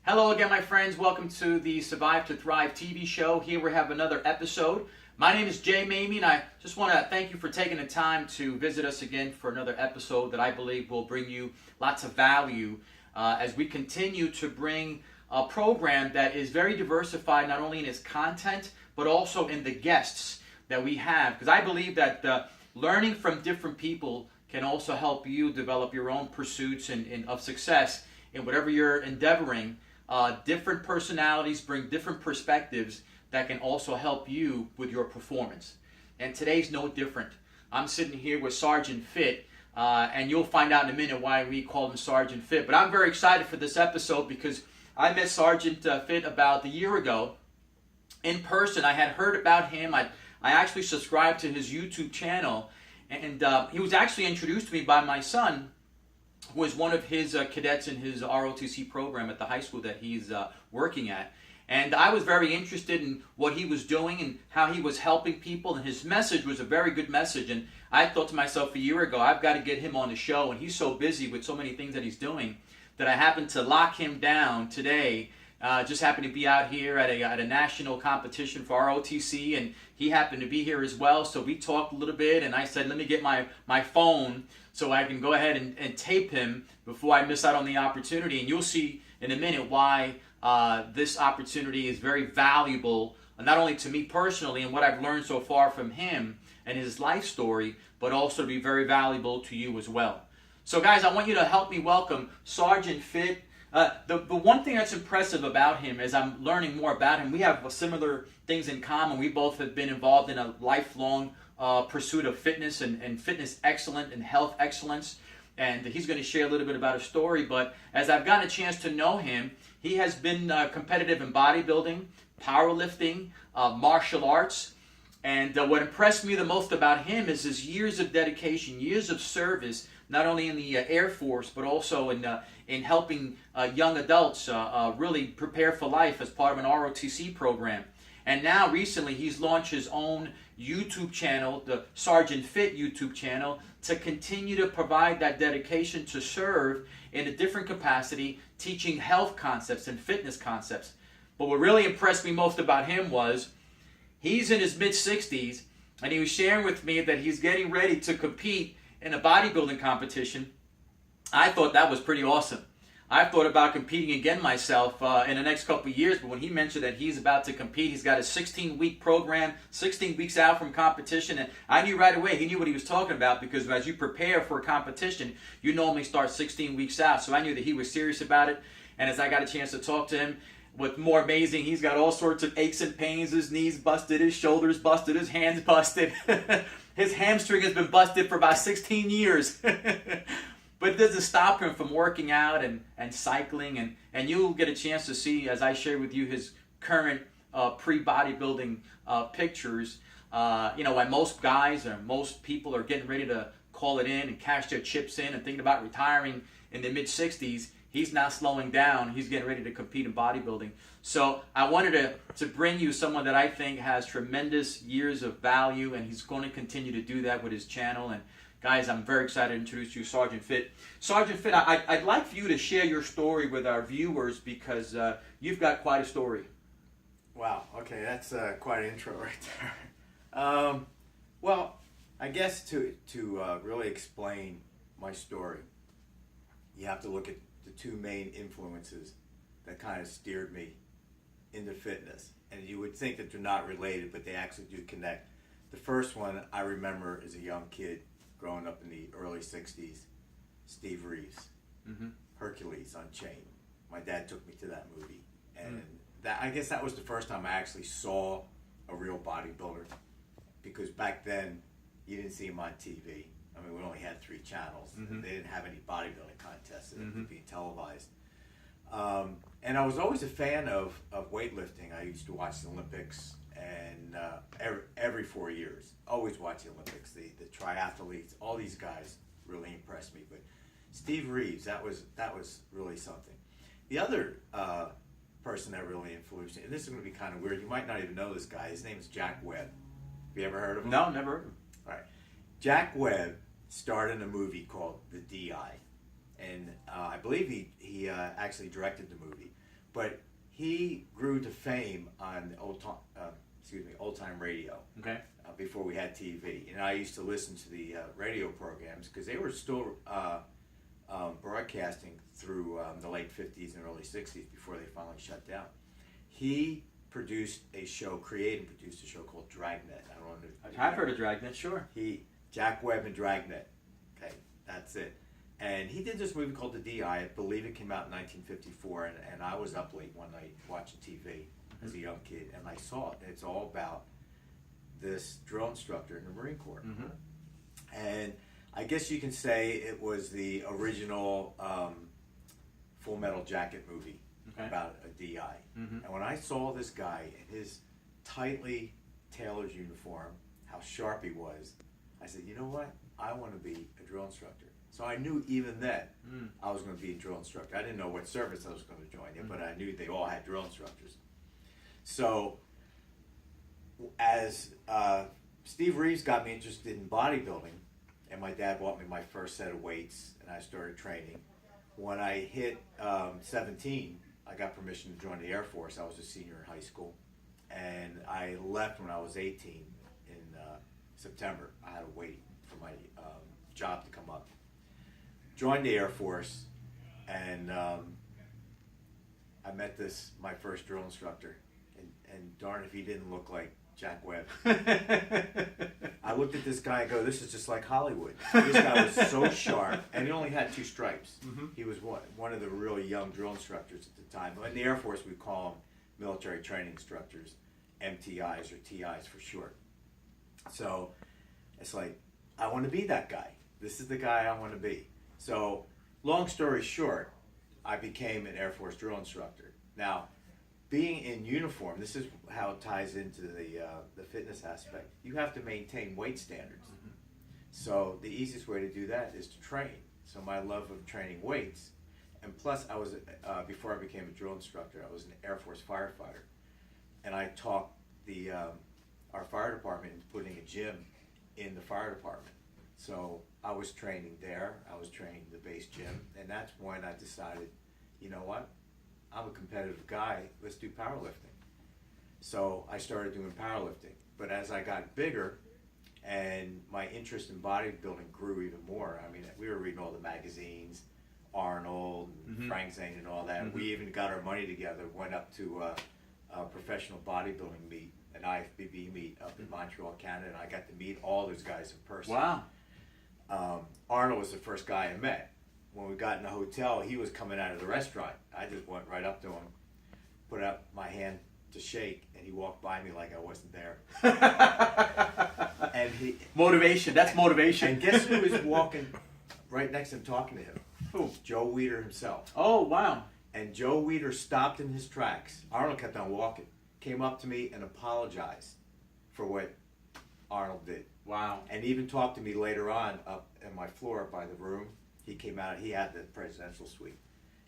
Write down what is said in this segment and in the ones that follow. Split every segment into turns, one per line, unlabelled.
Hello again, my friends. Welcome to the Survive to Thrive TV show. Here we have another episode. My name is Jay Mamie, and I just want to thank you for taking the time to visit us again for another episode that I believe will bring you lots of value as we continue to bring a program that is very diversified, not only in its content, but also in the guests that we have. Because I believe that learning from different people can also help you develop your own pursuits of success in whatever you're endeavoring. Different personalities bring different perspectives that can also help you with your performance. And today's no different. I'm sitting here with Sergeant Fit, and you'll find out in a minute why we call him Sergeant Fit. But I'm very excited for this episode because I met Sergeant Fit about a year ago in person. I had heard about him. I actually subscribed to his YouTube channel, and he was actually introduced to me by my son, who is one of his cadets in his ROTC program at the high school that he's working at. And I was very interested in what he was doing and how he was helping people, and his message was a very good message. And I thought to myself a year ago, I've got to get him on the show, and he's so busy with so many things that he's doing that I happened to lock him down today. Just happened to be out here at a national competition for ROTC, and he happened to be here as well. So we talked a little bit, and I said, let me get my phone so I can go ahead and tape him before I miss out on the opportunity. And you'll see in a minute why this opportunity is very valuable, not only to me personally and what I've learned so far from him and his life story, but also to be very valuable to you as well. So guys, I want you to help me welcome Sergeant Fit. The one thing that's impressive about him as I'm learning more about him, we have similar things in common. We both have been involved in a lifelong pursuit of fitness and fitness excellence and health excellence. And he's going to share a little bit about his story. But as I've gotten a chance to know him, he has been competitive in bodybuilding, powerlifting, martial arts. And what impressed me the most about him is his years of dedication, years of service, not only in the Air Force, but also in helping young adults really prepare for life as part of an ROTC program. And now recently he's launched his own YouTube channel, the Sergeant Fit YouTube channel, to continue to provide that dedication to serve in a different capacity, teaching health concepts and fitness concepts. But what really impressed me most about him was he's in his mid-60s, and he was sharing with me that he's getting ready to compete in a bodybuilding competition. I thought that was pretty awesome. I've thought about competing again myself in the next couple of years, but when he mentioned that he's about to compete, he's got a 16-week program, 16 weeks out from competition, and I knew right away he knew what he was talking about, because as you prepare for a competition, you normally start 16 weeks out, so I knew that he was serious about it. And as I got a chance to talk to him, what's more amazing, he's got all sorts of aches and pains, his knees busted, his shoulders busted, his hands busted. His hamstring has been busted for about 16 years. But it doesn't stop him from working out and cycling. And you'll get a chance to see, as I share with you, his current pre-bodybuilding pictures. When most guys or most people are getting ready to call it in and cash their chips in and thinking about retiring in the mid-60s, he's not slowing down. He's getting ready to compete in bodybuilding. So I wanted to bring you someone that I think has tremendous years of value, and he's going to continue to do that with his channel. And guys, I'm very excited to introduce you, Sergeant Fit. Sergeant Fit, I'd like for you to share your story with our viewers, because you've got quite a story.
Wow, okay, that's quite an intro right there. Well, I guess to really explain my story, you have to look at the two main influences that kind of steered me into fitness. And you would think that they're not related, but they actually do connect. The first one I remember as a young kid growing up in the early 60s, Steve Reeves, Hercules Unchained. My dad took me to that movie. And I guess that was the first time I actually saw a real bodybuilder, because back then you didn't see him on TV. I mean, we only had 3 channels. And they didn't have any bodybuilding contests that were being televised. And I was always a fan of weightlifting. I used to watch the Olympics, and every 4 years, always watch the Olympics. The triathletes, all these guys really impressed me. But Steve Reeves, that was really something. The other person that really influenced me, and this is going to be kind of weird, you might not even know this guy. His name is Jack Webb. Have you ever heard of him?
No, never heard of him.
All right. Jack Webb starred in a movie called The D.I. And I believe he actually directed the movie. but he grew to fame on old time radio.
Okay.
Before we had TV, and I used to listen to the radio programs because they were still broadcasting through the late 50s and early 60s before they finally shut down. He created and produced a show called Dragnet. I don't know.
I've heard of Dragnet, sure.
Jack Webb and Dragnet. Okay, that's it. And he did this movie called The DI. I believe it came out in 1954, and I was up late one night watching TV as a young kid, and I saw it. It's all about this drill instructor in the Marine Corps. And I guess you can say it was the original Full Metal Jacket movie about a DI. And when I saw this guy in his tightly tailored uniform, how sharp he was, I said, you know what? I want to be a drill instructor. So I knew even then I was going to be a drill instructor. I didn't know what service I was going to join yet, but I knew they all had drill instructors. So as Steve Reeves got me interested in bodybuilding, and my dad bought me my first set of weights, and I started training. When I hit 17, I got permission to join the Air Force. I was a senior in high school, and I left when I was 18 in September. I had to wait for my job to come up. Joined the Air Force, and I met my first drill instructor, and darn if he didn't look like Jack Webb. I looked at this guy and go, this is just like Hollywood. This guy was so sharp, and he only had 2 stripes. He was one of the really young drill instructors at the time. In the Air Force, we call them military training instructors, MTIs or TIs for short. So it's like, I want to be that guy. This is the guy I want to be. So long story short, I became an Air Force drill instructor. Now, being in uniform, this is how it ties into the fitness aspect. You have to maintain weight standards. So the easiest way to do that is to train. So my love of training weights, and plus I was before I became a drill instructor, I was an Air Force firefighter, and I talked our fire department into putting a gym in the fire department. So I was training there. I was training the base gym, and that's when I decided, you know what? I'm a competitive guy, let's do powerlifting. So I started doing powerlifting. But as I got bigger and my interest in bodybuilding grew even more, I mean, we were reading all the magazines, Arnold, and Frank Zane and all that. We even got our money together, went up to a professional bodybuilding meet, an IFBB meet up in Montreal, Canada, and I got to meet all those guys in person.
Wow.
Arnold was the first guy I met. When we got in the hotel, he was coming out of the restaurant. I just went right up to him, put up my hand to shake, and he walked by me like I wasn't there. And
motivation. That's motivation.
And guess who was walking right next to him talking to him?
Who?
Joe Weider himself.
Oh, wow.
And Joe Weider stopped in his tracks. Arnold kept on walking. Came up to me and apologized for what Arnold did.
Wow.
And even talked to me later on up in my floor by the room. He came out, he had the presidential suite.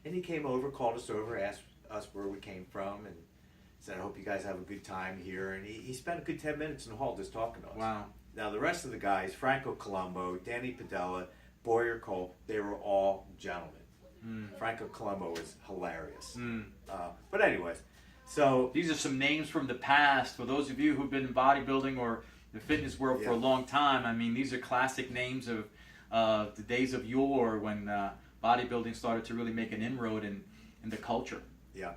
And he came over, called us over, asked us where we came from, and said, I hope you guys have a good time here. And he spent a good 10 minutes in the hall just talking to us.
Wow.
Now, the rest of the guys, Franco Colombo, Danny Padella, Boyer Culp, they were all gentlemen. Franco Colombo was hilarious. But anyways, so...
These are some names from the past. For those of you who've been in bodybuilding or the fitness world for a long time, I mean, these are classic names of the days of yore when bodybuilding started to really make an inroad in the culture.
Yeah.